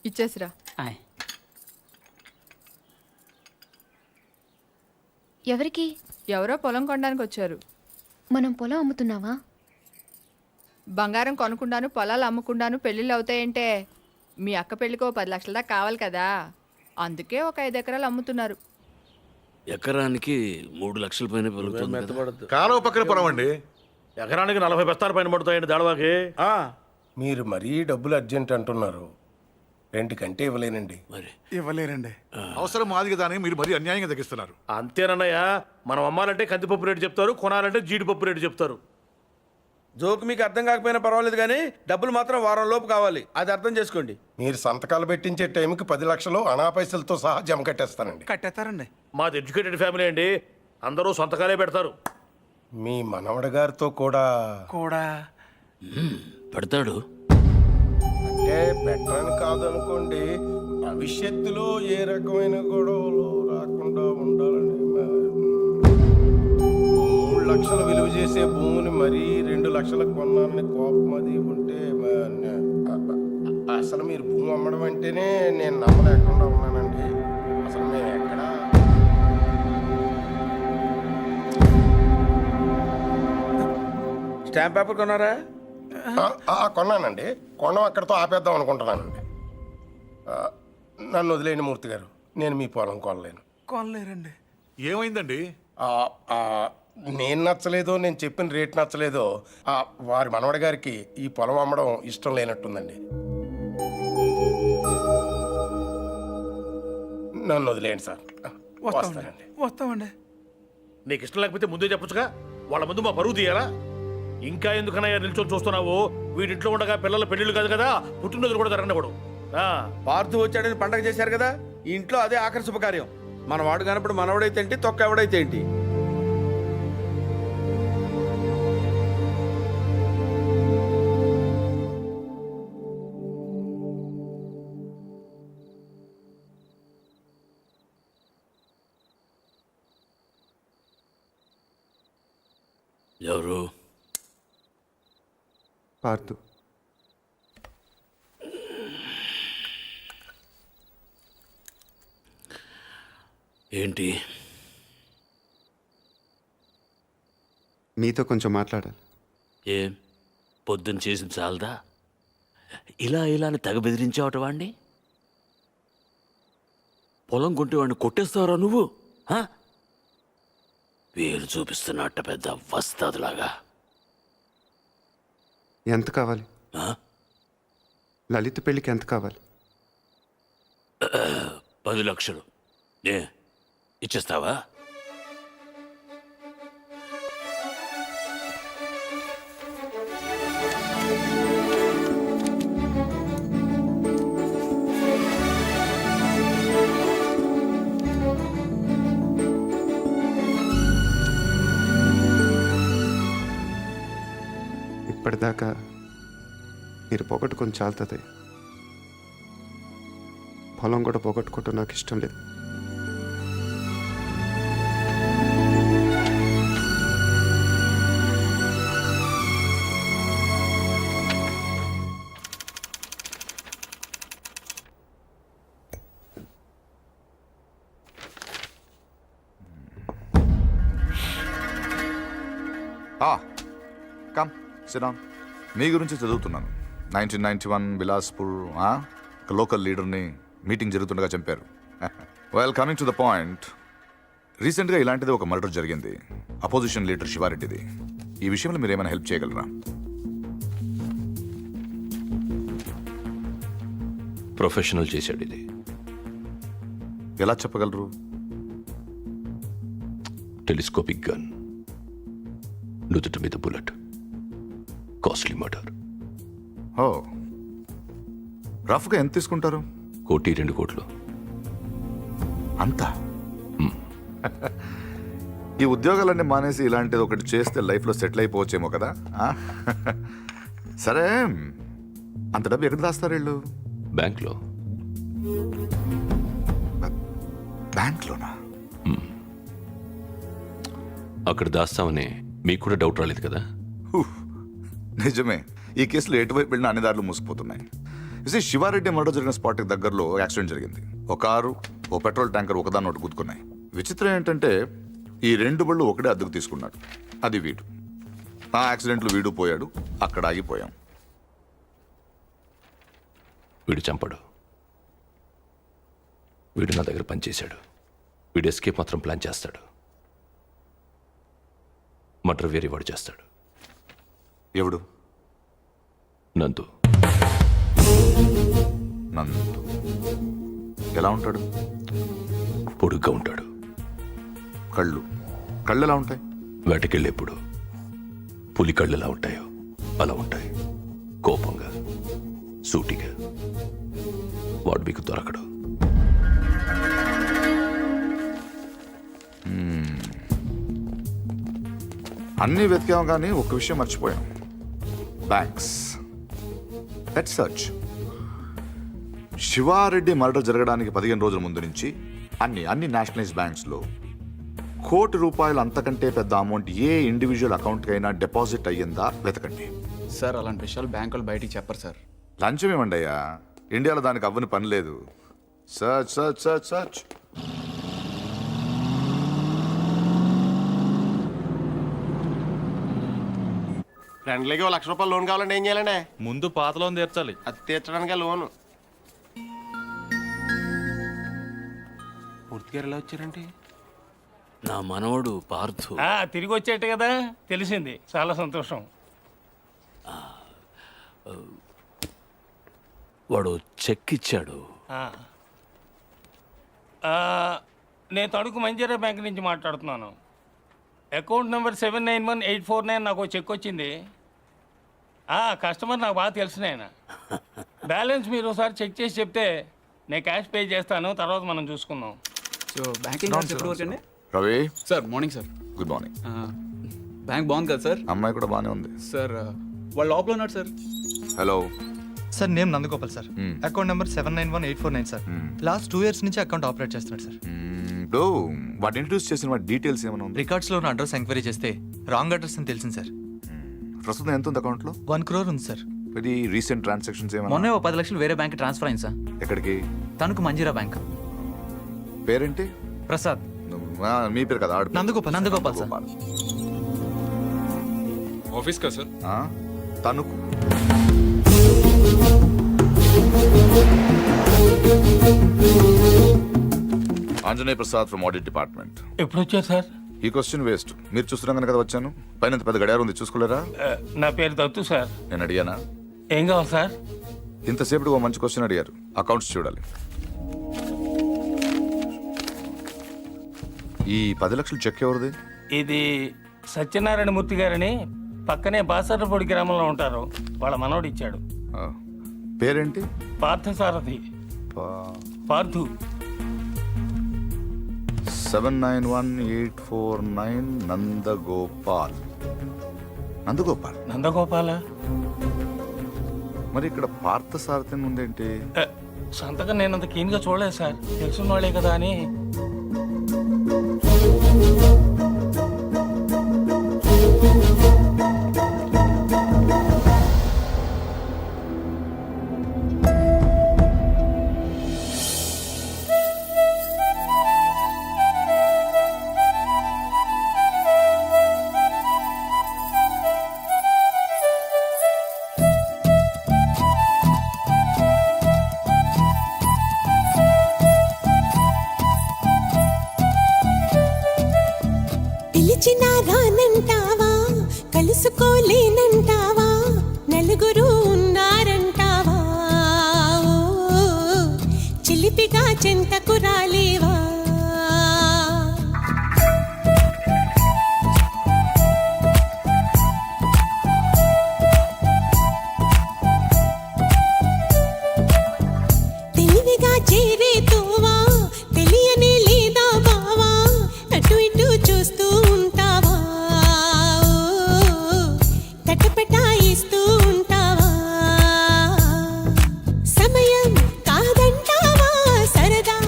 ఇచ్చేసిరా. ఆయ్. ఎవరికి? ఎవరో పొలం కొనడానికి వచ్చారు. మనం పొలం అమ్ముతున్నావా? బంగారం కొనుక్కుండాను, పొలాలు అమ్ముకుండాను పెళ్ళిళ్ళు అవుతాయంటే మీ అక్క పెళ్ళికో 10 లక్షల దాకా కావాలి కదా, అందుకే ఒక 5 ఎకరాలు అమ్ముతున్నారు. ఎకరానికి 3 లక్షల పైన పెరుగుతుంది కదా. కాలువ పక్కన పొలం అండి. ఎకరానికి 40 బస్తాల పైన పడుతాయండి దాడవాకి. మీరు మరీ డబ్బులు అర్జెంట్ అంటున్నారు. రెండుకంటే ఇవ్వలేనండి. మరి ఇవ్వలేరండి. అవసరం మాది కదా అని మీరు మరీ అన్యాయంగా తగ్గిస్తున్నారు. అంతేనన్నయ్య, మనం అమ్మాలంటే కందిపప్పు రేటు చెప్తారు, కొనాలంటే జీడిపప్పు రేటు చెప్తారు. జోక్ మీకు అర్థం కాకపోయినా పర్వాలేదు, కానీ డబ్బులు మాత్రం వారం లోపు కావాలి, అది అర్థం చేసుకోండి. మీరు సంతకాలు పెట్టించే టైంకి 10 లక్షలు అనా పైసలతో సహా జమ కట్టేస్తానండి. కట్టేస్తారండి. మాది ఎడ్యుకేటెడ్ ఫ్యామిలీ అండి, అందరూ సొంతకాలే పెడతారు. మీ మనవడి గారితో కూడా పెడతాడు. అంటే పెట్టడానికి కాదనుకోండి, భవిష్యత్తులో ఏ రకమైన గొడవలు రాకుండా ఉండాలని. 3 లక్షలు విలువ చేసే భూమిని మరీ 2 లక్షలకు కొన్నానని కోపం అది ఉంటే అసలు మీరు భూమి అమ్మడం అంటేనే నేను నమ్మలేకుండా ఉన్నానండి. అసలు మేము ఎక్కడ స్టాంప్ పేపర్ కొన్నారా? కొన్నానండి. కొనం అక్కడితో ఆపేద్దాం అనుకుంటున్నానండి. నన్ను వదిలేని మూర్తి గారు, నేను మీ పొలం కొనలేను. కొనలేరండి. ఏమైందండి? నేను నచ్చలేదో, నేను చెప్పిన రేట్ నచ్చలేదో, వారి మనవడి గారికి ఈ పొలం అమ్మడం ఇష్టం లేనట్టుందండి. నన్ను వదిలేయండి సార్. వస్తానండి. వస్తామండి. నీకు ఇష్టం లేకపోతే ముందే చెప్పొచ్చుగా, వాళ్ళ ముందు మా పరువు తీయాలా? ఇంకా ఎందుకనయ్యా నిల్చొని చూస్తున్నావు? వీడింట్లో ఉండగా పిల్లల పెళ్ళిళ్ళు కాదు కదా, పుట్టినరోజులు కూడా జరగనివ్వడు. పార్థు వచ్చాడని పండగ చేశారు కదా, ఈ ఇంట్లో అదే ఆఖరి శుభకార్యం. మన వాడు కానప్పుడు మనవడైతే ఏంటి, తొక్క ఎవడైతే ఏంటి. ఎవరు? పార్థు. ఏంటి? నీతో కొంచెం మాట్లాడాలి. ఏం పొద్దున్న చేసింది చాలదా? ఇలా అని తెగ బెదిరించావట వాడిని. పొలం కొంటే వాడిని కొట్టేస్తావరా నువ్వు? వేలు చూపిస్తున్నట్ట పెద్ద వస్తాదులాగా. ఎంత కావాలి? లలిత పెళ్ళికి ఎంత కావాలి? 10 లక్షలు. ఇచ్చేస్తావా? ఇప్పటిదాకా మీరు పోగొట్టుకొని చాలుతుంది. పొలం కూడా పోగొట్టుకోవటం నాకు ఇష్టం లేదు. కమ్ సిరామ్. మీ గురించి చదువుతున్నాను. 1991 బిలాస్పూర్ లోకల్ లీడర్ని మీటింగ్ జరుగుతుండగా చంపారు. Well, coming to the point, రీసెంట్గా ఇలాంటిది ఒక మర్డర్ జరిగింది, అపోజిషన్ లీడర్ శివారెడ్డిది. ఈ విషయంలో మీరు ఏమైనా హెల్ప్ చేయగలరా? ప్రొఫెషనల్ చేశాడు ఇది. ఎలా చెప్పగలరు? టెలిస్కోపిక్ గన్, నుదుటి మీద బుల్లెట్, కాస్ట్లీ మర్డర్. ఓ, రఫ్గా ఎంత తీసుకుంటారు? 1-2 కోట్లు. అంతా? ఈ ఉద్యోగాలన్నీ మానేసి ఇలాంటిది ఒకటి చేస్తే లైఫ్లో సెటిల్ అయిపోవచ్చేమో కదా. సరే, అంత డబ్బు ఎక్కడ దాస్తారు వీళ్ళు? బ్యాంక్లో. బ్యాంక్లోనా? అక్కడ దాస్తామని మీకు కూడా డౌట్ రాలేదు కదా? నిజమే, ఈ కేసులో ఎటువైపు వెళ్ళినా అన్ని దారులు మూసుకుపోతున్నాయి. శివారెడ్డి మర్డర్ జరిగిన స్పాట్కి దగ్గరలో యాక్సిడెంట్ జరిగింది. ఒక కారు, ఓ పెట్రోల్ ట్యాంకర్ ఒకదాన్ని ఒకటి గుద్దుకున్నాయి. విచిత్రం ఏంటంటే ఈ రెండు బళ్ళు ఒకటే అద్దెకు తీసుకున్నాడు. అది వీడు. ఆ యాక్సిడెంట్లో వీడు పోయాడు, అక్కడ ఆగిపోయాం. వీడు చంపడు. వీడు నా దగ్గర పనిచేశాడు. వీడు ఎస్కేప్ మాత్రం ప్లాన్ చేస్తాడు. మర్డర్ వేరే వాడు చేస్తాడు. ఎవడు? నందు. నందు ఎలా ఉంటాడు? పొడుగ్గా ఉంటాడు. కళ్ళు ఎలా ఉంటాయి? వేటకెళ్ళేప్పుడు పులి కళ్ళు ఎలా ఉంటాయో అలా ఉంటాయి. కోపంగా, సూటిగా. వాడు మీకు దొరకడు. అన్నీ వెతికాం కానీ ఒక్క విషయం మర్చిపోయాం. Banks. Let's search. Siva Reddy murder జరగడానికి 15 రోజుల ముందు నుంచి అన్ని నేషనలైజ్ బ్యాంక్స్లో ₹1,00,00,000 అంతకంటే పెద్ద అమౌంట్ ఏ ఇండివిజువల్ అకౌంట్కైనా డిపాజిట్ అయ్యిందా వెతకండి. సార్ అలాంటి విషయాలు బ్యాంకులు బయటికి చెప్పరు సార్. లంచం ఏమండి అయ్యా, ఇండియాలో దానికి అవ్వని పని లేదు. Search search search search. ఫ్రెండ్లీకి ₹1,00,000 లోన్ కావాలంటే ఏం చేయాలండి? ముందు పాత లోన్ తీర్చాలి. అది తీర్చడానికి లోను. పూర్తిగా ఎలా వచ్చారంటే నా మనవడు పార్థు. తిరిగి వచ్చేట్టు కదా తెలిసింది. చాలా సంతోషం. వాడు చెక్ ఇచ్చాడు. నేను తణుకు మంజీరా బ్యాంక్ నుంచి మాట్లాడుతున్నాను. అకౌంట్ నెంబర్ 791849 నాకు చెక్ వచ్చింది. కస్టమర్ నాకు బాగా తెలిసిన ఆయన. బ్యాలెన్స్ మీరు ఒకసారి చెక్ చేసి చెప్తే నేను క్యాష్ పే చేస్తాను, తర్వాత మనం చూసుకుందాం. సో బ్యాంకింగ్ అవర్స్ ఎప్పుడు వరకు అండి? Ravi sir morning sir. Good morning. Bank బాగుంది కదా సార్? అమ్మాయి కూడా బాగానే ఉంది సార్. వాళ్ళు లోపల ఉన్నారు sir. Hello sir, name Nandagopal sir. Account number 791849 sir. Last 2 years నుంచి అకౌంట్ ఆపరేట్ చేస్తున్నాడు సార్. ఇప్పుడు వాడు ఇంట్రడ్యూస్ చేసిన వాటి డీటెయిల్స్ ఏమైనా ఉంది? రికార్డ్స్ లో ఉన్న అడ్రస్ ఎంక్వైరీ చేస్తే రాంగ్ అడ్రస్ అని తెలిసింది సార్. ప్రస్తుతం ఎంత ఉంది అకౌంట్లో? 1 crore ఉంది సార్. ఇది రీసెంట్ ట్రాన్సాక్షన్స్ ఏమైనా? మొన్నే 10 లక్షలు వేరే బ్యాంక్ ట్రాన్స్ఫర్ అయింది సార్. ఎక్కడికి? తణుకు మంజీరా బ్యాంక్. పేరేంటి? ప్రసాద్. మీ పేరు కదా? నందగోపాల్. నందగోపాల్ సార్. ఆఫీస్ కదా sir? Tanuku. Anjaneya Prasad from audit department. ఎప్పుడు వచ్చారు సార్? ఈ క్వశ్చన్ వేస్ట్. మీరు చూస్తున్నాను కదా వచ్చాను. పైన పెద్ద గడియారం ఉంది, చూసుకోలేరా? నా పేరు దత్తు సార్. నేను అడిగానా? ఏం కావాలి సార్? ఇంతసేపు ఓ మంచి క్వశ్చన్ అడిగారు. అకౌంట్స్ చూడాలి. ఈ 10 లక్షలు చెక్ ఎవరిది? ఇది సత్యనారాయణ మూర్తి గారని పక్కనే బాసర్లపూడి గ్రామంలో ఉంటారు. వాళ్ళ మనవడు ఇచ్చాడు. పేరేంటి? పార్థసారథి. పార్థు. 791849 నందగోపాల్. నందగోపాల. మరి ఇక్కడ పార్థసారథి ఉందేంటి? సంతకం నేనంత కీన్గా చూడలేదు సార్. తెలుసున్న వాళ్ళే కదా అని. పిలిచినా రానంటావా, కలుసుకోలేనంటావా, నలుగురు ఉన్నారంటావా, చిలిపిగా చెంతకు రాలేవా. తెలివిగా చేరేతోవా, తెలియనే లేదా బావా, అటు ఇటు చూస్తూ ఉంటావా, తటపటాయిస్తూ ఉంటావా. సమయం కాదంటావా, సరదా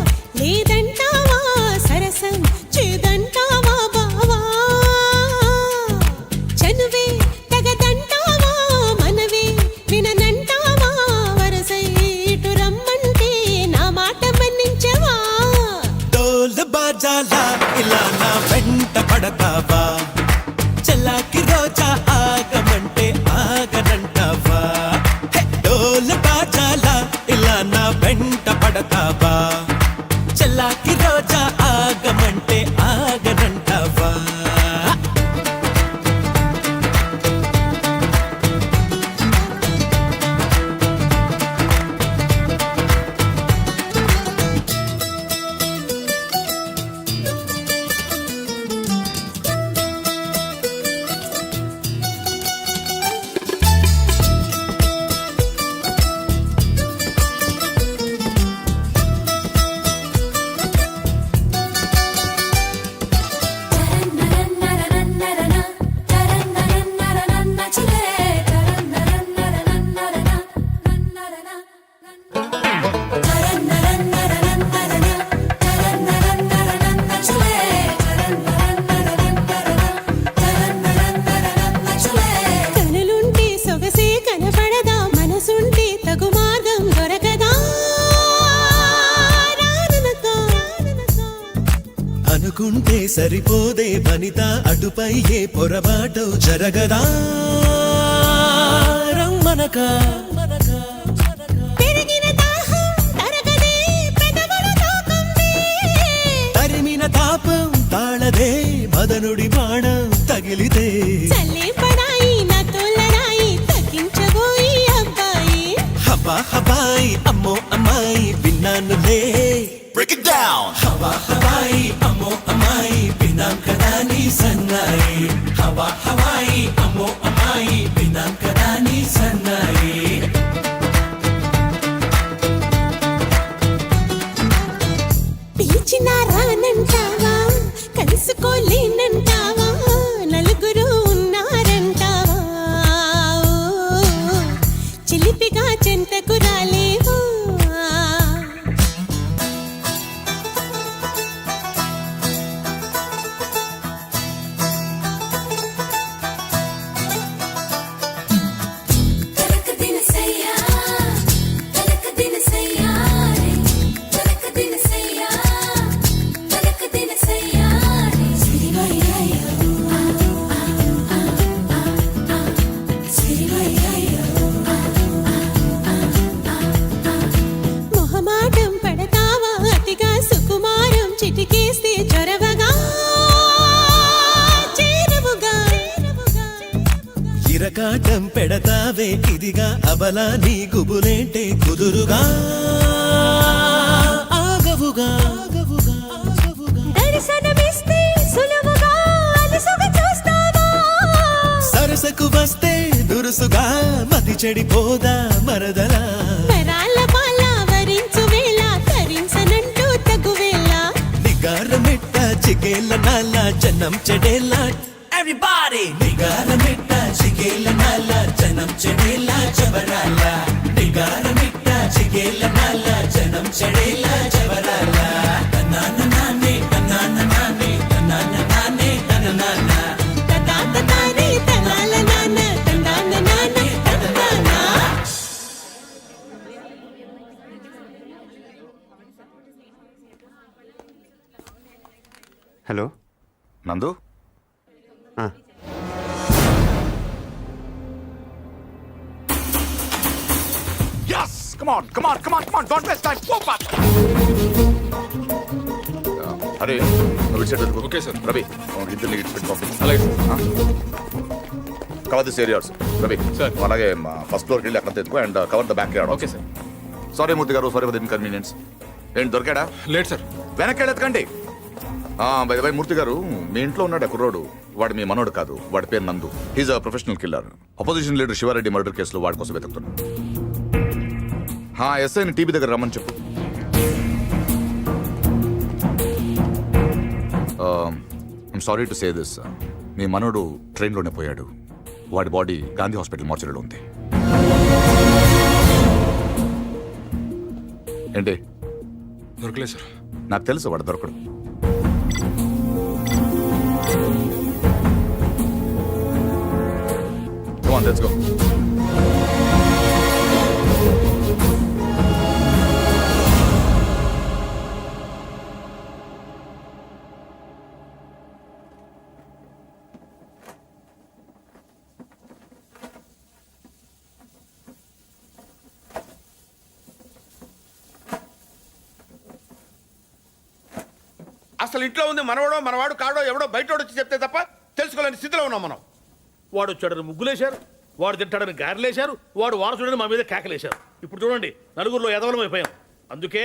లేదంటావా, సరసం చేదంటావా బావా, చనువే తగదంటావా, మనవే విననంటావా, వరసై నా వెంట పడతావా చల్లాకి రోజా ఆగమంటే ఆగనంటావా డోల బాజాల ఇలా నా వెంట పడతావా చల్లాకి రోజా ఆగమంటే ఆగనంటావా కనులుంటే సొగసే కనపడదా మనసుంటే తగు మార్గం దొరకదా అనుకుంటే సరిపోదే వనిత అటుపై ఏ పొరపాటు జరగదా రమ్మనక తరిమిన తాపం తాళదే మదనుడి బాణం తగిలితే చల్లే పడాయి నా తోలడాయి తగ్గించబోయి అబ్బాయి హబా హబాయి అమ్మో అమ్మాయి విన్నానులే Break it down. హవా హవాయి అమ్మో అమ్మాయి విన్నాం కదా నీ సన్నాయి హవా హవాయి అమ్మో అమ్మాయి విన్నాం కదా నీ సన్నాయి పిలిచిన రానంటావా కలుసుకోలేనంటావా నలుగురు ఉన్నారంటావా చిలిపిగా చెంతకు రాలేవా మొహమాటం పడతావా అతిగా సుకుమారం చిటికేస్తే చొరవగా చేరువుగా ఇరకాటం పెడతావే ఇదిగా అబలా నీ గుబులేంటే కుదురుగా ఆగవుగా దర్శనమిస్తే సులువుగా అలసుగా చూస్తావా సరసకు వస్తే దురుసుగా మతి చెడిపోదా మరదలా వరాల పాల వరించు వేళ తరించనంటూ తగువేళ నిగారమిట్ట చిగేల నాల జనం చెడేలా ఎవ్రీబాడీ నిగారమిట్ట చిగేల నాల జనం చెడేలా జబరాల నిగారమిట్ట చిగేల నాల జనం చెడేలా జబరాల తనాన నానే తనాన నానే తనాన నానే తననాన తనాన నానే తనాల నాన తనాన నానే తననాన హలో నందు Yes! Come on, come on, come on, come on! Don't waste time! Go fast! అరే నువ్వు ఇచ్చేటప్పుడు ఓకే సార్ రవి ఇద్దరిని ఇచ్చిపెట్టి పంపించు అలాగే cover this areas Ravi sir అలాగే ఫస్ట్ ఫ్లోర్కి వెళ్ళి అక్కడ తెచ్చుకో and cover the back yard okay sir sorry Murthy garu sorry for the inconvenience ఏంటి దొరికాడా లేదు సార్ వెనక్కి వెళ్ళెత్తుకండి బై బై మూర్తి గారు మీ ఇంట్లో ఉన్నాడు కుర్రోడు వాడు మీ మనోడు కాదు వాడి పేరు Nandu he's a professional killer opposition leader Shiva Reddy murder కేసులో వాడి కోసం వెతుకుతున్నాడు ఎస్ఐని టీవీ దగ్గర రమ్మని చెప్పు I'm sorry to say this మీ మనోడు ట్రైన్లోనే పోయాడు వాడి బాడీ గాంధీ హాస్పిటల్ మార్చరీలో ఉంది ఏంటి దొరకలేదు సార్ నాకు తెలుసు వాడు దొరకడు Come on, let's go. అసలు ఇంట్లో ఉంది మనవడో మనవాడు కాడో ఎవడో బయటోడు వచ్చి చెప్తే తప్ప తెలుసుకోలేని స్థితిలో ఉన్నాం మనం. వాడు వచ్చాడని ముగ్గులేశారు, వాడు తింటాడని గారెలేశారు, వాడు వారసుడని మా మీద కేకలేశారు. ఇప్పుడు చూడండి, నలుగురిలో ఎదవలం అయిపోయాం. అందుకే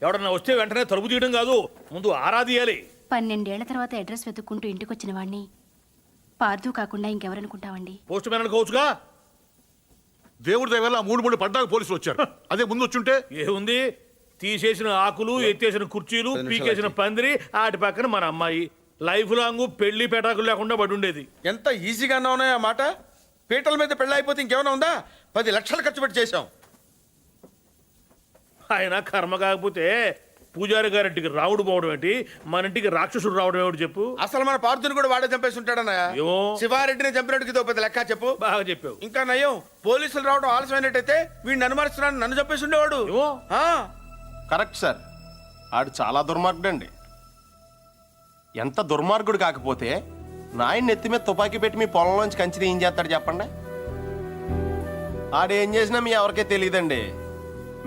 ఎవడన్నా వస్తే వెంటనే తలుపు తీయడం కాదు, ముందు ఆరాధియాలి. 12 ఏళ్ల తర్వాత అడ్రస్ వెతుక్కుంటూ ఇంటికొచ్చిన వాడిని పార్థు కాకుండా ఇంకెవరనుకుంటావండి? Post man అనుకోవచ్చుగా. దేవుడి దయ వల్ల 3 పడ్డాక పోలీసులు వచ్చారు. అదే ముందు వచ్చుంటే ఏముంది, తీసేసిన ఆకులు, ఎత్తేసిన కుర్చీలు, పీకేసిన పందిరి, ఆటి పక్కన మన అమ్మాయి. లైఫ్ లాంగ్ పెళ్లి పెటాకులు లేకుండా పడి ఉండేది. ఎంత ఈజీగా ఉన్నాయి ఆ మాట. పీటల మీద పెళ్ళి అయిపోతే ఇంకేమైనా ఉందా? 10 లక్షలు ఖర్చు పెట్టి చేశాం. ఆయన కర్మ కాకపోతే పూజారి గారింటికి రావుడు పోవడం ఏంటి, మన ఇంటికి రాక్షసుడు రావడం ఏమిటి చెప్పు. అసలు మన పార్థుని కూడా వాడే చంపేసి ఉంటాడన్నయ్య. ఏమో. శివారెడ్డిని చంపినట్టుకి ఇదో పెద్ద లెక్క చెప్పు. బాగా చెప్పావు. ఇంకా నయ్యం, పోలీసులు రావడం ఆలస్యమైనట్టయితే వీడిని అనుమానిస్తున్నాను, నన్ను చంపేసి ఉండేవాడు. ఏమో. కరెక్ట్ సార్, ఆడు చాలా దుర్మార్గుడు అండి. ఎంత దుర్మార్గుడు కాకపోతే నాయన్ని నెత్తి మీద తుపాకీ పెట్టి మీ పొలంలోంచి కంచి ఏం చేస్తాడు చెప్పండి? ఆడేం చేసినా మీ ఎవరికే తెలియదండి.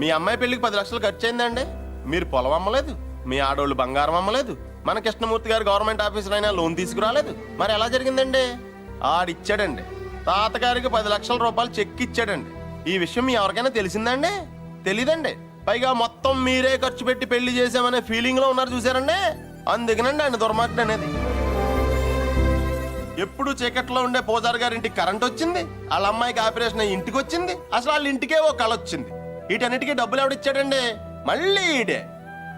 మీ అమ్మాయి పెళ్లికి 10 లక్షలు ఖర్చు అయిందండి. మీరు పొలం అమ్మలేదు, మీ ఆడోళ్ళు బంగారం అమ్మలేదు, మన కృష్ణమూర్తి గారు గవర్నమెంట్ ఆఫీసర్ అయినా లోన్ తీసుకురాలేదు. మరి ఎలా జరిగిందండి? ఆడిచ్చాడండి. తాతగారికి 10 లక్షల రూపాయలు చెక్ ఇచ్చాడండి. ఈ విషయం మీ ఎవరికైనా తెలిసిందండి? తెలీదండి. పైగా మొత్తం మీరే ఖర్చు పెట్టి పెళ్లి చేసామనే ఫీలింగ్ లో ఉన్నారు చూసారండి. అందుకనండి ఆయన దుర్మార్గుడు అనేది. ఎప్పుడు చీకట్లో ఉండే పూజారి గారింటికి కరెంట్ వచ్చింది, వాళ్ళ అమ్మాయికి ఆపరేషన్ అయ్యి ఇంటికి వచ్చింది. అసలు వాళ్ళ ఇంటికే ఓ కళ వచ్చింది. వీటన్నిటికీ డబ్బులు ఎవడిచ్చాడండి? మళ్ళీ ఈడే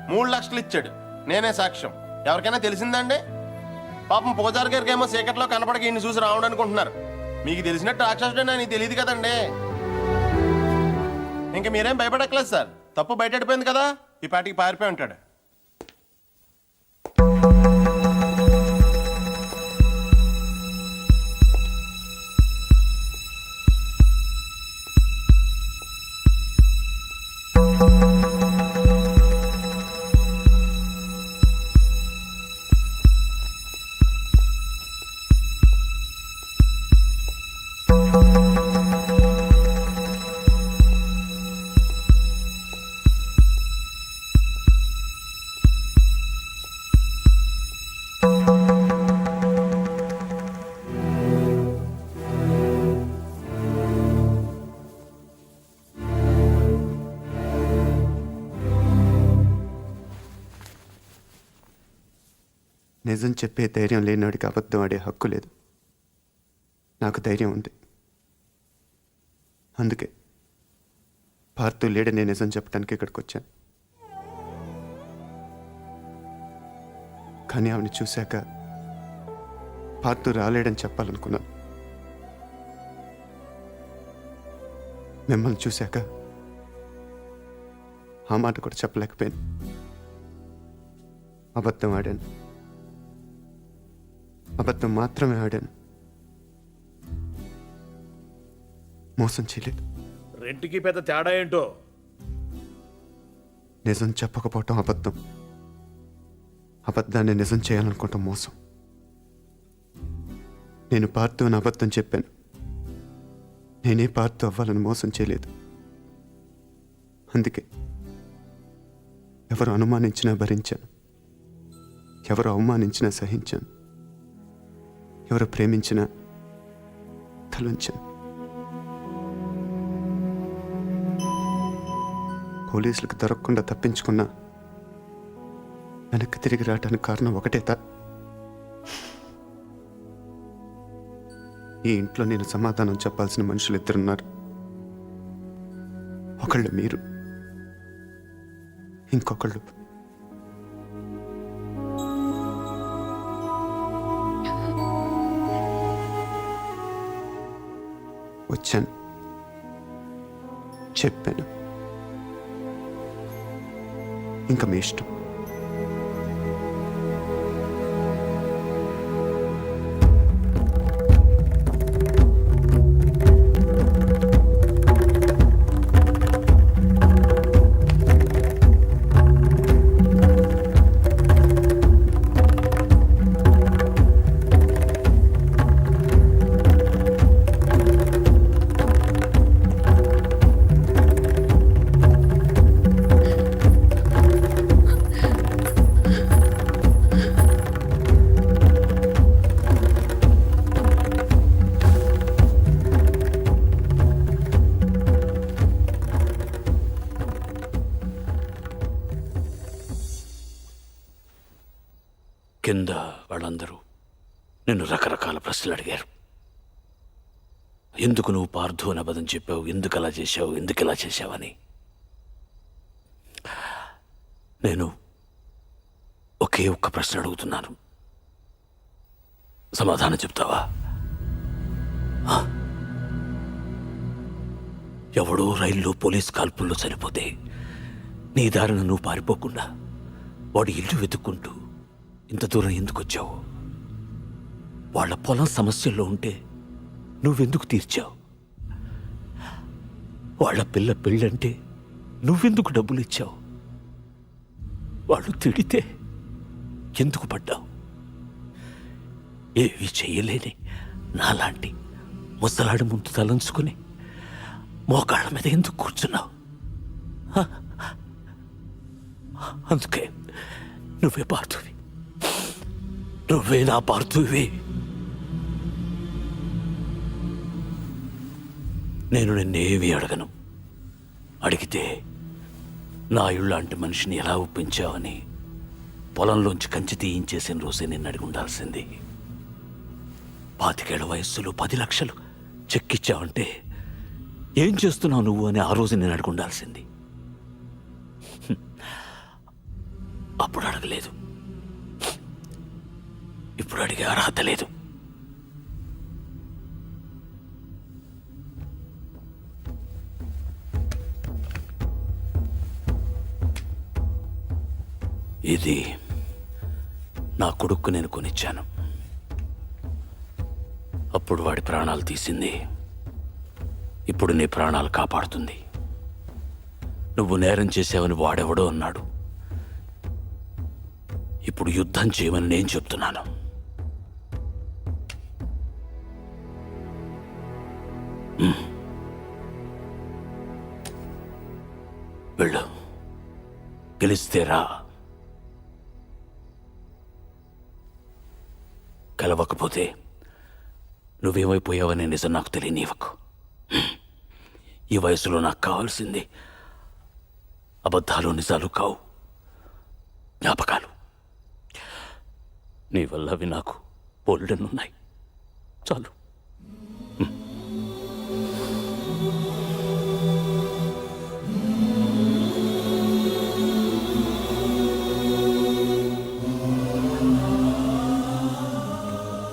3 లక్షలు ఇచ్చాడు. నేనే సాక్ష్యం. ఎవరికైనా తెలిసిందండి? పాపం పూజారి గారికి ఏమో చీకట్లో కనపడక ఈయన చూసి రావడం అనుకుంటున్నారు. మీకు తెలిసినట్టు రాక్షసుడే నీకు తెలియదు కదండి. ఇంకా మీరేం భయపడక్కలేదు సార్. తప్పు బయటపడిపోయింది కదా, ఈ పాటికి పారిపోయి ఉంటాడు. నిజం చెప్పే ధైర్యం లేనివాడికి అబద్ధం ఆడే హక్కు లేదు. నాకు ధైర్యం ఉంది. అందుకే పార్థు లేడని నిజం చెప్పడానికి ఇక్కడికి వచ్చాను. కానీ ఆవిడని చూశాక పార్థు రాలేడని చెప్పాలనుకున్నాను. మిమ్మల్ని చూశాక ఆ మాట కూడా చెప్పలేకపోయాను. అబద్ధం ఆడాను. అబద్ధం మాత్రమే ఆడాను. మోసం చేయలేదు. రెంట్కి పెద్ద తేడా ఏంటో. నిజం చెప్పకపోవటం అబద్ధం, అబద్ధాన్ని నిజం చేయాలనుకోవటం మోసం. నేను పార్థు అని అబద్ధం చెప్పాను. నేనే పార్థు అవ్వాలని మోసం చేయలేదు. అందుకే ఎవరు అనుమానించినా భరించాను, ఎవరు అవమానించినా సహించాను, ఎవరు ప్రేమించినా తలుంచాను. పోలీసులకు దొరకకుండా తప్పించుకున్నా వెనక్కి తిరిగి రావడానికి కారణం ఒకటే ఈ ఇంట్లో నేను సమాధానం చెప్పాల్సిన మనుషులు 2 ఉన్నారు. ఒకళ్ళు మీరు, ఇంకొకళ్ళు వచ్చాను, చెప్పాను. ఇంకా మీ ఇష్టం. కింద వాళ్ళందరూ నిన్ను రకరకాల ప్రశ్నలు అడిగారు. ఎందుకు నువ్వు పార్థు అని అబద్ధం చెప్పావు, ఎందుకు అలా చేశావు, ఎందుకు ఇలా చేశావని. నేను ఒకే ఒక్క ప్రశ్న అడుగుతున్నాను, సమాధానం చెప్తావా? ఎవడో రైల్లో పోలీస్ కాల్పుల్లో చనిపోతే నీ దారిన నువ్వు పారిపోకుండా వాడి ఇల్లు వెతుక్కుంటూ ఇంత దూరం ఎందుకు వచ్చావు? వాళ్ళ పొలం సమస్యల్లో ఉంటే నువ్వెందుకు తీర్చావు? వాళ్ళ పిల్ల పెళ్ళంటే నువ్వెందుకు డబ్బులు ఇచ్చావు? వాళ్ళు తిడితే ఎందుకు పడ్డావు? ఏవి చెయ్యలేని నాలాంటి ముసలాడి ముందు తలంచుకుని మోకాళ్ళ మీద ఎందుకు కూర్చున్నావు? అందుకే నువ్వే పార్థువి, నువ్వే నా పార్థువి. నేను నిన్నేమీ అడగను. అడిగితే నా ఇళ్ళంటి మనిషిని ఎలా ఒప్పించావని పొలంలోంచి కంచి తీయించేసిన రోజే నిన్ను అడిగి ఉండాల్సింది. 25 ఏళ్ల వయస్సులో 10 లక్షలు చెక్కిచ్చావంటే ఏం చేస్తున్నావు నువ్వు అని ఆ రోజు నేను అడిగి ఉండాల్సింది. అప్పుడు అడగలేదు, ఇప్పుడు అడిగే అర్హత లేదు. ఇది నా కొడుక్కు నేను కొనిచ్చాను. అప్పుడు వాడి ప్రాణాలు తీసింది, ఇప్పుడు నీ ప్రాణాలు కాపాడుతుంది. నువ్వు నేరం చేసావని వాడెవడో అన్నాడు, ఇప్పుడు యుద్ధం చేయమని నేను చెప్తున్నాను. వెళ్ళు, గెలిస్తే రా, కలవకపోతే నువ్వేమైపోయావనే నిజం నాకు తెలియనివ్వకు. ఈ వయసులో నాకు కావాల్సింది అబద్ధాలు నిజాలు కావు, జ్ఞాపకాలు. నీ వల్ల అవి నాకు బోల్డెన్నున్నాయి, చాలు.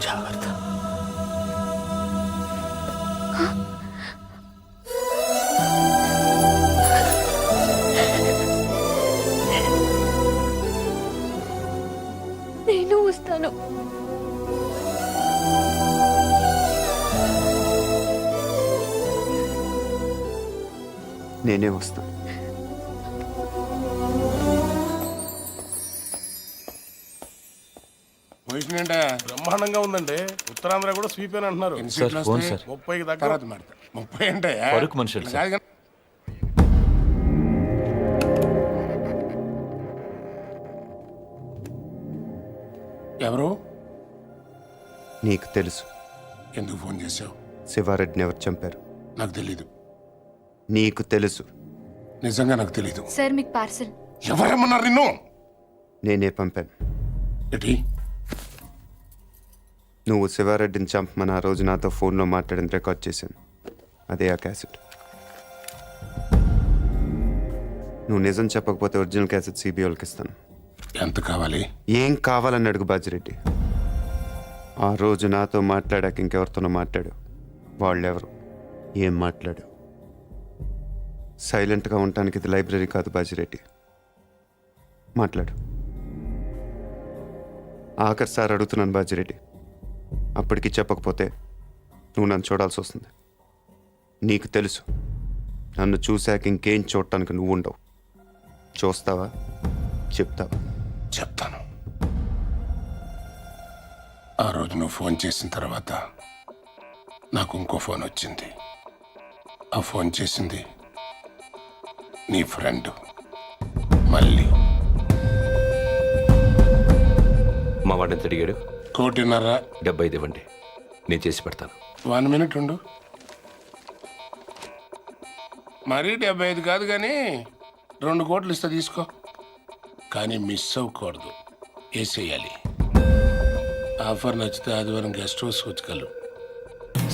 జాగ్రత్త. నేను వస్తాను. నేనే వస్తాను. పొజిషన్ అంటే బ్రహ్మాండంగా ఉందండి. ఉత్తరాంధ్ర కూడా స్వీప్ అని అంటున్నారు. 30కి దగ్గర 30 అంటే వరకు మనుషులు సార్. కాదు. ఎవరు? నీకు తెలుసు. ఎందుకు ఫోన్ చేశావు? శివారెడ్డిని ఎవరు చంపారు? నాకు తెలీదు. నీకు తెలుసు. నిజంగా నాకు తెలీదు. సార్ మీకు పార్సల్. ఎవరేమన్నారు నిన్ను? నేనే పంపాను. ఏంటి? నువ్వు శివారెడ్డిని చంపమని ఆ రోజు నాతో ఫోన్లో మాట్లాడిన రికార్డ్ చేశాను. అదే ఆ క్యాసెట్. నువ్వు నిజం చెప్పకపోతే ఒరిజినల్ క్యాసెట్ సిబిఐకి ఇస్తాను. ఎంత కావాలి? ఏం కావాలని అడుగు బాజిరెడ్డి. ఆ రోజు నాతో మాట్లాడాక ఇంకెవరితోనో మాట్లాడు. వాళ్ళెవరు, ఏం మాట్లాడు? సైలెంట్గా ఉండటానికి ఇది లైబ్రరీ కాదు బాజిరెడ్డి. మాట్లాడు. ఆఖరి సార్ అడుగుతున్నాను బాజిరెడ్డి. అప్పటికి చెప్పకపోతే నువ్వు నన్ను చూడాల్సి వస్తుంది. నీకు తెలుసు, నన్ను చూశాక ఇంకేం చూడటానికి నువ్వు ఉండవు. చూస్తావా? చెప్తావా? చెప్తాను. ఆ రోజు నువ్వు ఫోన్ చేసిన తర్వాత నాకు ఇంకో ఫోన్ వచ్చింది. ఆ ఫోన్ చేసింది నీ ఫ్రెండ్ మళ్ళీ. మా వాడు ఎంత అడిగాడు? 1.5 కోటి. 75 ఇవ్వండి, నేను చేసి పెడతాను. 1 మినిట్ ఉండు. మరీ 75 కాదు కానీ 2 కోట్లు ఇస్తా, తీసుకో. కానీ మిస్ అవ్వకూడదు, వేసేయాలి. ఆఫర్ నచ్చితే ఆదివారం గెస్ట్ హౌస్ వచ్చుకెళ్ళు.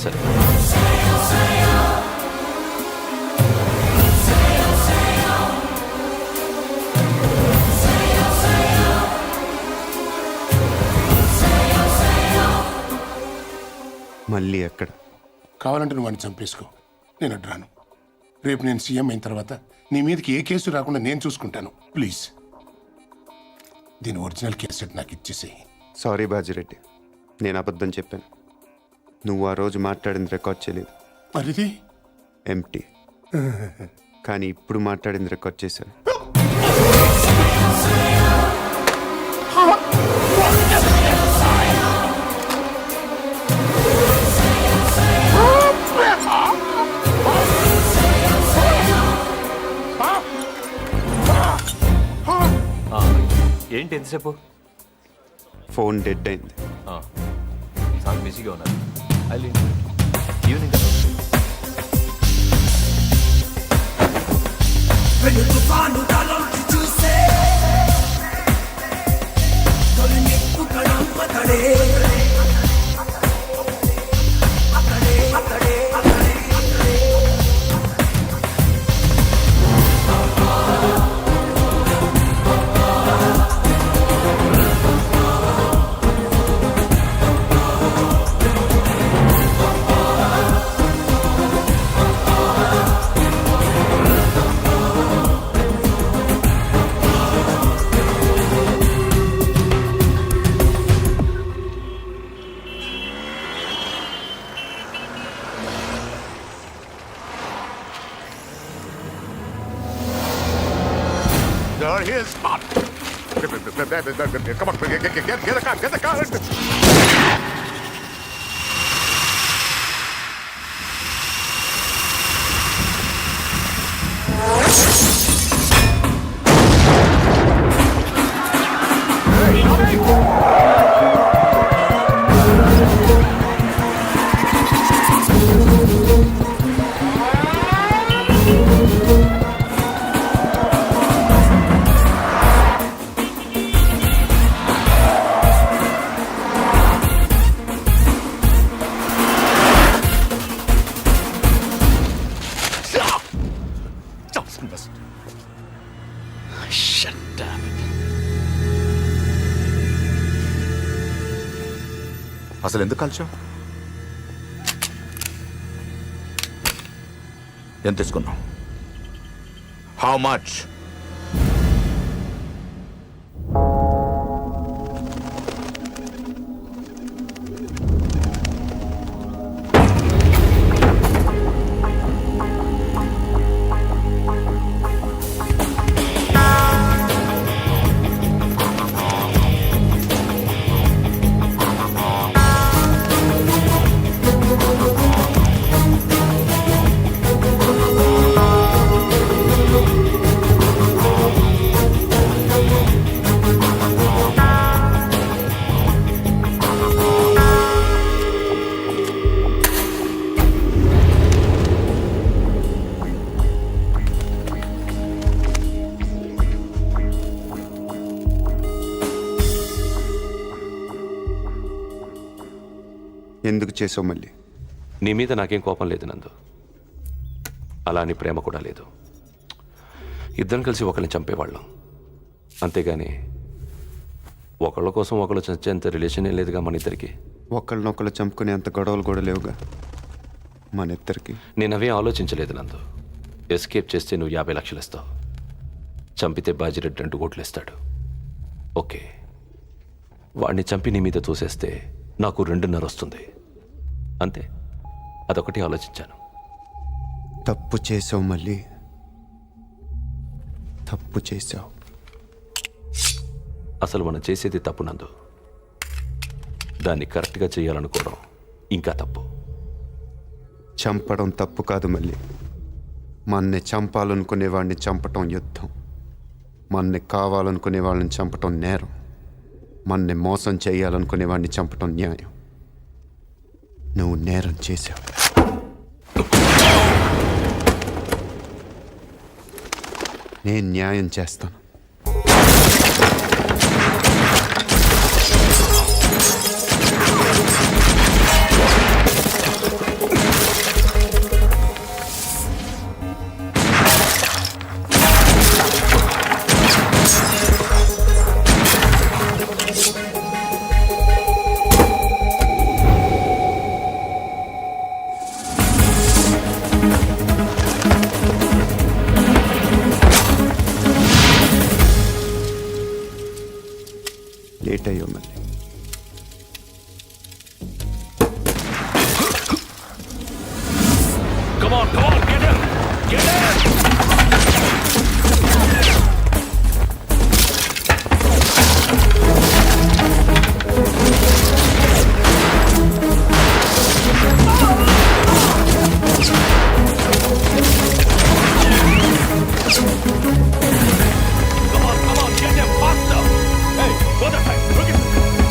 సరే. మళ్ళీ ఎక్కడ? కావాలంటే నువ్వు వాడిని చంపేసుకో, నేను అడ్డు రాను. రేపు నేను సీఎం అయిన తర్వాత నీ మీదకి ఏ కేసు రాకుండా నేను చూసుకుంటాను. ప్లీజ్ దీని ఒరిజినల్ కేసెట్ నాకు ఇచ్చేసేయి. సారీ బాజిరెడ్డి, నేను అబద్ధం చెప్పాను. నువ్వు ఆ రోజు మాట్లాడింది రికార్డ్ చేయలేదు. మరిది ఎంటీ. కానీ ఇప్పుడు మాట్లాడింది రికార్డ్ చేశాను. ఏంటి ఎంతసేపు? ఫోన్ డెడ్ అయింది. చాలా బిజీగా ఉన్నారు. ఈవినింగ్ తుఫాను తలొంచి చూసే తొలి నిప్పు కణమ్మ తడే అక్కడే అక్కడే అక్కడే There he is. Come on, get the car. అసలు ఎందుకు కాల్చావు? ఎంత తీసుకున్నావు? How much? ఎందుకు చేసావు మళ్ళీ? నీ మీద నాకేం కోపం లేదు నందు, అలా అని ప్రేమ కూడా లేదు. ఇద్దరం కలిసి ఒకరిని చంపేవాళ్ళం, అంతేగాని ఒకళ్ళ కోసం ఒకళ్ళు చచ్చేంత రిలేషనే లేదుగా మన ఇద్దరికి. ఒకళ్ళనొకళ్ళు చంపుకునే అంత గొడవలు కూడా లేవుగా మన ఇద్దరికి. నేను అవే ఆలోచించలేదు నందు. ఎస్కేప్ చేస్తే నువ్వు 50 లక్షలు ఇస్తావు, చంపితే బాజిరెడ్డి 2 కోట్లు ఇస్తాడు. ఓకే, వాడిని చంపి నీ మీద తోసేస్తే నాకు 2.5 వస్తుంది, అంతే. అదొకటి ఆలోచించాను. తప్పు చేసావు మళ్ళీ, తప్పు చేసావు. అసలు మనం చేసేది తప్పు నందు, దాన్ని కరెక్ట్గా చేయాలనుకోవడం ఇంకా తప్పు. చంపడం తప్పు కాదు మళ్ళీ, మన్ని చంపాలనుకునే వాడిని చంపటం యుద్ధం, మన్ని కావాలనుకునే వాళ్ళని చంపటం నేరం, మన్ని మోసం చేయాలనుకునే వాడిని చంపటం న్యాయం. నువ్వు నేరం చేశావు. నేను న్యాయం చేస్తాను. లేట్ అయ్యో మళ్ళీ. Come on, get him! Get him! Come on, get him faster! Hey, go that side, look it!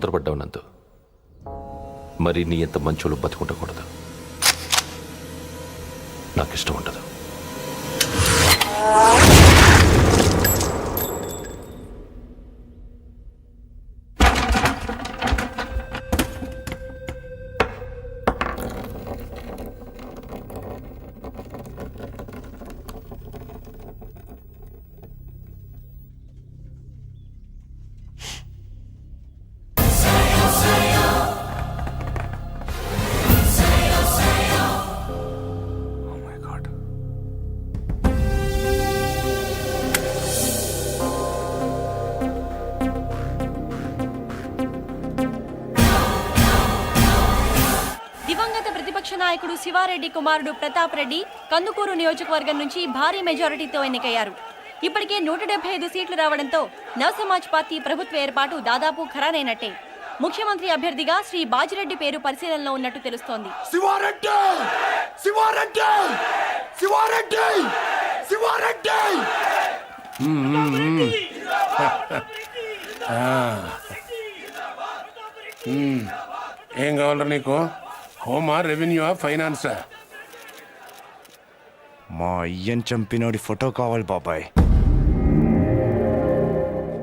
తొందరపడ్డావు నందు. మరి నీ ఎంత మంచోళ్ళు బతుకుండకూడదు. నాకు ఇష్టం ఉండదు. దివంగత ప్రతిపక్ష నాయకుడు శివారెడ్డి కుమారుడు ప్రతాప్ రెడ్డి కందుకూరు నియోజకవర్గం నుంచి భారీ మెజారిటీతో ఎన్నికయ్యారు. ఇప్పటికే 175 సీట్లు రావడంతో నవసమాజ్ పార్టీ ప్రభుత్వ ఏర్పాటు దాదాపు ఖరారైనట్టే. ముఖ్యమంత్రి అభ్యర్థిగా శ్రీ బాజిరెడ్డి పేరు పరిశీలనలో ఉన్నట్టు తెలుస్తోంది. ఏం కావాలరా నీకు? హోమా, రెవెన్యూ, ఫైనాన్సా? మా అయ్యని చంపినోడి ఫోటో కావాలి బాబాయ్.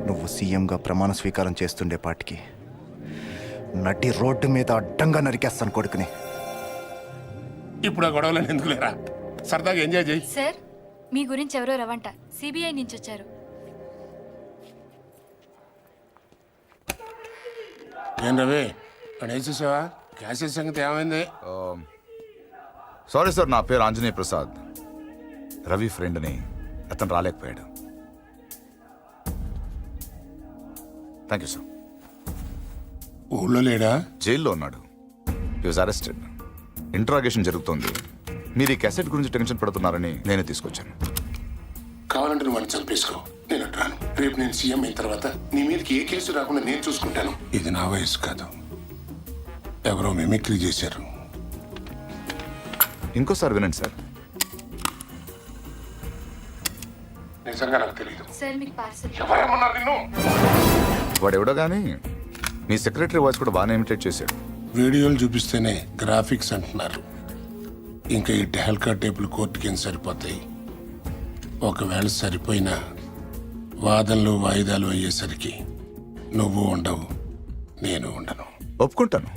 నువ్వు సీఎంగా ప్రమాణ స్వీకారం చేస్తుండే పాటికి నటి రోడ్డు మీద అడ్డంగా నరికేస్తాను కొడుకుని. ఇప్పుడు ఆ గొడవలను ఎందుకు లేరా, సరదాగా ఎంజాయ్ చేయి. సార్, మీ గురించి ఎవరో రవంట సిబిఐ నుంచి వచ్చారు. ఏం రవి, అక్కడ వేసేసావా? క్యాసెట్ సంగతి ఏమైంది? సారీ సార్, నా పేరు ఆంజనేయ ప్రసాద్. రవి ఫ్రెండ్ని, అతను రాలేకపోయాడు. Thank you sir. ఊళ్ళో లేడా? జైల్లో ఉన్నాడు. హి వాజ్ అరెస్టెడ్. ఇంట్రాగేషన్ జరుగుతోంది. మీరు ఈ క్యాసెట్ గురించి టెన్షన్ పడుతున్నారని నేనే తీసుకొచ్చాను. కావాలంటే నువ్వు వాడిని చంపేసుకో, నేను రాను. రేపు నేను సీఎం అయిన తర్వాత నీ మీదకి ఏ కేసు రాకుండా నేను చూసుకుంటాను. ఇది నా వయసు కాదు, ఎవరో మిమిక్రీ చేశారు. ఇంకోసారి వినండి సార్. నిజంగా నాకు తెలియదు. సార్, మీకు పార్సల్. ఎవరేమన్నారు నిన్ను? వాడెవడో కానీ మీ సెక్రటరీ వాయిస్ కూడా బాగానే ఇమిటేట్ చేశాడు. వీడియోలు చూపిస్తేనే గ్రాఫిక్స్ అంటున్నారు. ఇంకా ఈ డెహల్కా టేపులు కోర్టుకి ఏం సరిపోతాయి? ఒకవేళ సరిపోయినా వాదనలు వాయిదాలు అయ్యేసరికి నువ్వు ఉండవు, నేను ఉండను. ఒప్పుకుంటాను,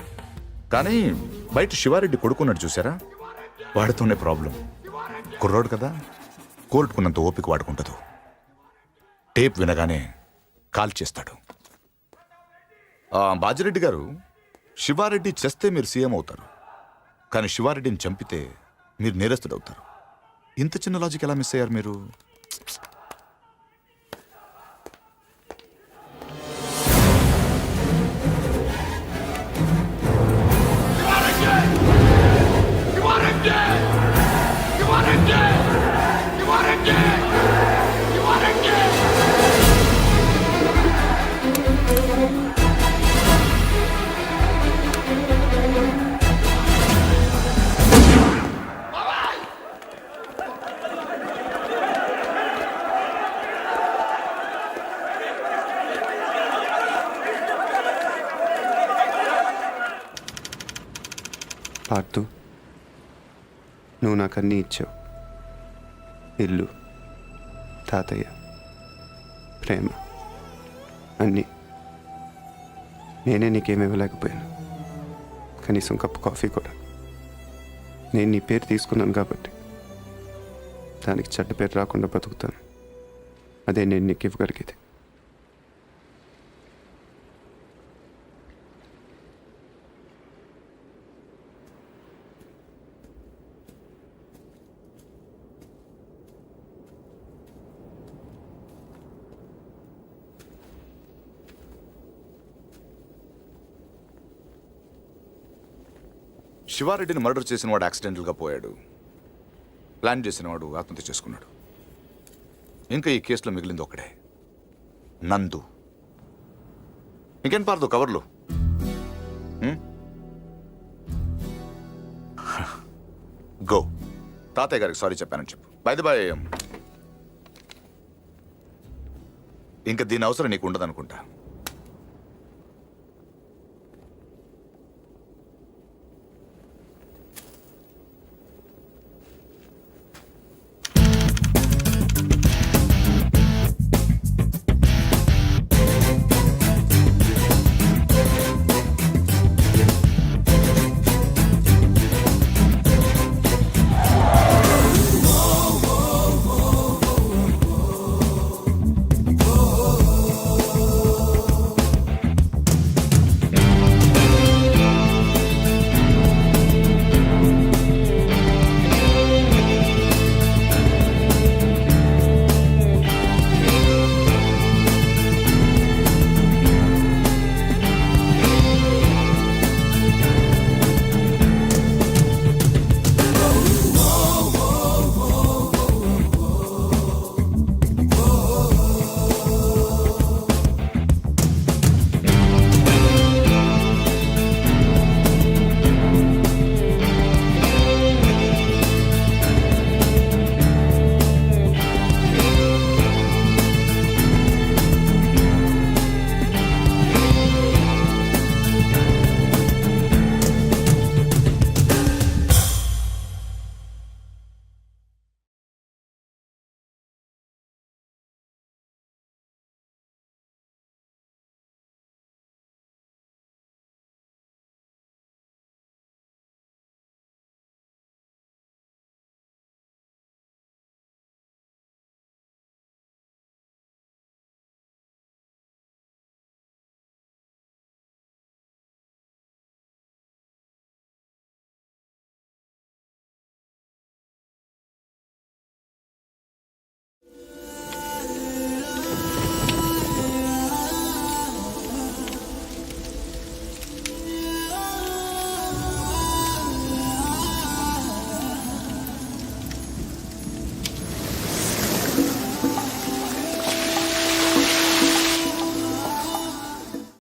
కానీ బయట శివారెడ్డి కొడుకున్నాడు చూసారా, వాడితోనే ప్రాబ్లం. కుర్రోడు కదా, కోర్టుకున్నంత ఓపిక వాడుకుంటదు. టేప్ వినగానే కాల్ చేస్తాడు. బాజిరెడ్డి గారు, శివారెడ్డి చేస్తే మీరు సీఎం అవుతారు, కానీ శివారెడ్డిని చంపితే మీరు నేరస్తుడు అవుతారు. ఇంత చిన్న లాజిక్ ఎలా మిస్ అయ్యారు మీరు? పార్దు, నువ్వు నాకు అన్నీ ఇచ్చావు. ఇల్లు, తాతయ్య, ప్రేమ, అన్నీ. నేనే నీకేమి ఇవ్వలేకపోయాను, కనీసం కప్పు కాఫీ కూడా. నేను నీ పేరు తీసుకున్నాను కాబట్టి దానికి చెడ్డ పేరు రాకుండా బతుకుతాను. అదే నేను నీకు ఇవ్వగలిగేది. శివారెడ్డిని మర్డర్ చేసిన వాడు యాక్సిడెంటల్గా పోయాడు. ప్లాన్ చేసిన వాడు ఆత్మహత్య చేసుకున్నాడు. ఇంకా ఈ కేసులో మిగిలింది ఒకడే, నందు. ఇంకేం పారదు కవర్లు. గో, తాతయ్య గారికి సారీ చెప్పానని చెప్పు. బై ది బై, ఇంకా దీని అవసరం నీకు ఉండదనుకుంటా.